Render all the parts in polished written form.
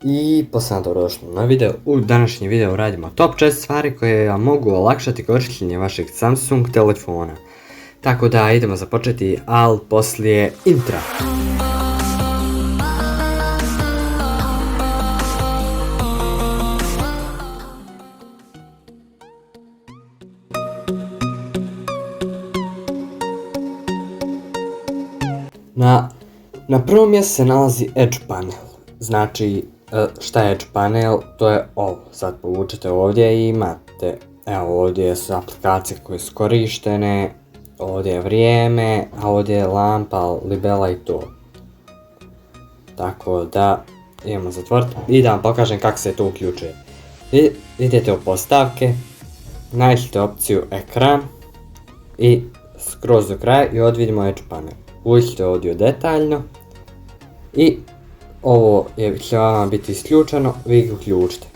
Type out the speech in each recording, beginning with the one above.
I posebno dobrodošli na video. U današnjem videu radimo top 4 stvari koje vam mogu olakšati korištenje vašeg Samsung telefona. Tako da idemo započeti, ali poslije intra. Na prvom mjestu se nalazi Edge panel. Znači, šta je Edge panel? To je ovo. Sad povučete ovdje i imate, evo ovdje su aplikacije koje su korištene, ovdje je vrijeme, a ovdje je lampa, libela i to. Tako da, idemo zatvoriti i da vam pokažem kako se to uključuje. Idete u postavke, nađete opciju ekran i skroz do kraja i ovdje vidimo Edge panel. Uđite ovdje detaljno i ovo će vama biti isključeno, vi ga uključite.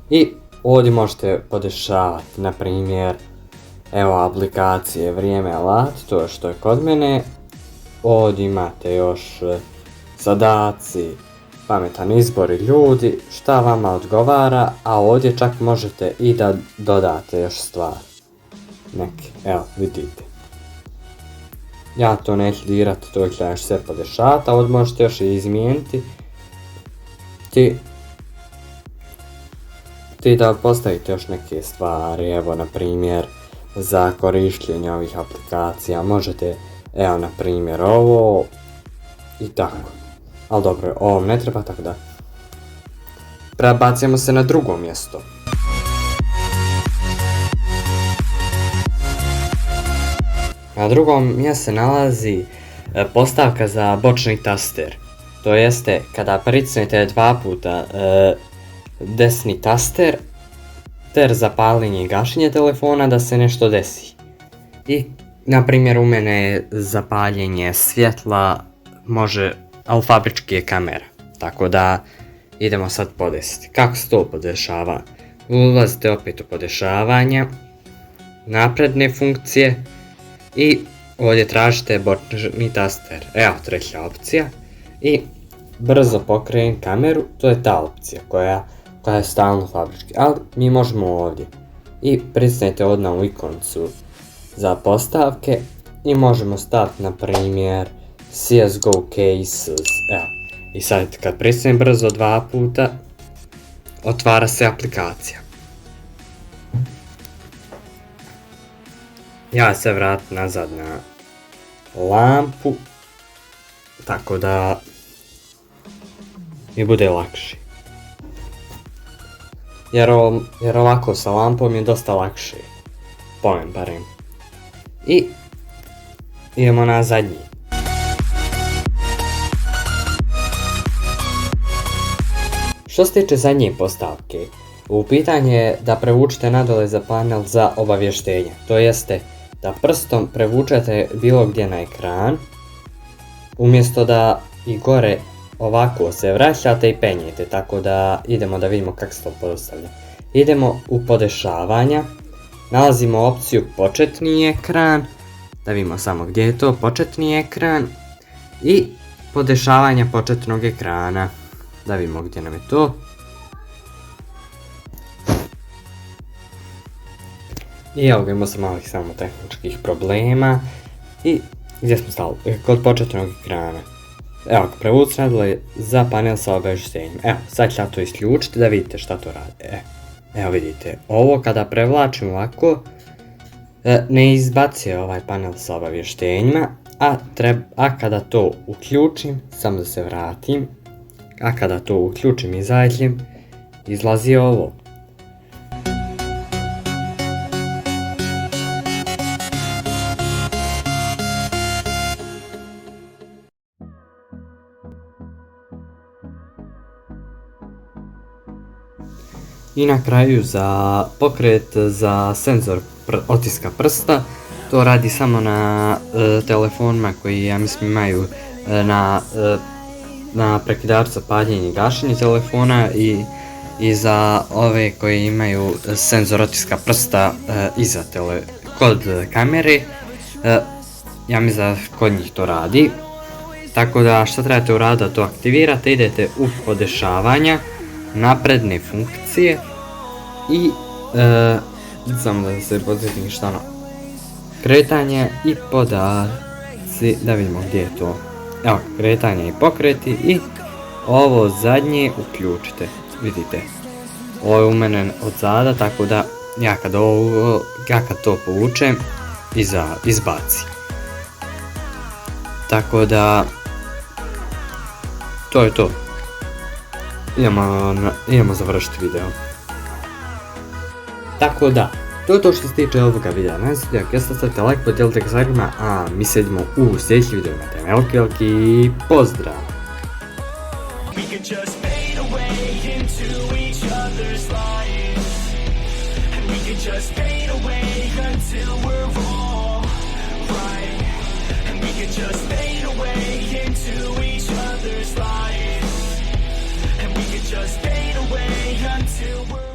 I ovdje možete podešavati, na primjer, evo aplikacije, vrijeme, alat, to je što je kod mene. Ovdje imate još zadaci, pametan izbor i ljudi, šta vama odgovara, a ovdje čak možete i da dodate još stvari. Neke, evo vidite. Ja to neću dirati, to će još sve podešavati, a ovdje možete još i izmijeniti. Ti da postavite još neke stvari, evo na primjer za korištenje ovih aplikacija, možete, evo na primjer ovo i tako. Ali dobro, ovom ne treba, tako da prebacimo se na drugo mjesto. Na drugom mjestu se nalazi postavka za bočni taster. To jeste kada pritisnete dva puta desni taster ter zapaljenje i gašenje telefona da se nešto desi. I na primjer u mene je zapaljenje svjetla, može alfabrički je kamera. Tako da idemo sad podesiti. Kako se to podešava? Ulazite opet u podešavanje, napredne funkcije. I ovdje tražite bočni taster, evo treća opcija i brzo pokrenem kameru, to je ta opcija koja je stalno fabrički, ali mi možemo ovdje i pritisnete odmah u ikonicu za postavke i možemo staviti na primjer CSGO cases, evo i sad kad pritisnem brzo dva puta otvara se aplikacija. Ja se vratim nazad na lampu, tako da mi bude lakše. Jer ovako sa lampom je dosta lakše, po meni barem. I idemo na zadnji. Što se tiče zadnje postavke, u pitanje je da prevučete nadole za panel za obavještenje, to jeste da prstom prevučete bilo gdje na ekran, umjesto da i gore ovako se vraćate i penjete, tako da idemo da vidimo kako se to postavlja. Idemo u podešavanja, nalazimo opciju početni ekran, da vidimo samo gdje je to početni ekran i podešavanje početnog ekrana, da vidimo gdje nam je to. I evo ga, imamo sam malih samo tehničkih problema. I gdje smo stali? Kod početnog ekrana. Evo ga, prevuci nadole za panel sa obavještenjem. Evo, sad ću ja to isključiti da vidite šta to radi. Evo vidite, ovo kada prevlačim ovako, ne izbacuje ovaj panel sa obavještenjima, a kada to uključim, samo da se vratim, a kada to uključim i izađem, izlazi ovo. I na kraju za pokret za senzor otiska prsta, to radi samo na telefonima koji ja mislim imaju na prekidaču za paljenje i gašenje telefona i za ove koji imaju senzor otiska prsta kod kamere. Ja mislim da kod njih to radi. Tako da šta trebate uraditi da to aktivirate, idete u podešavanja, napredne funkcije i samo da se podsjetim šta ono, kretanje i podaci, da vidimo gdje je to. Evo, kretanje i pokreti i ovo zadnje uključite, vidite. Ovo je u mene od zada, tako da ja kad to povučem, izbaci. Tako da, to je to. Idemo završiti video. Tako da, to je to što se tiče ovoga videa. Nadam se da stavite like, podijelite ga s drugima, a mi se vidimo u sljedećih video. Imate veliki pozdrav! We could just fade away into each other's lives, and we could just fade away until we're all right, and we could just fade away into each other's lives, and we could just fade away until we're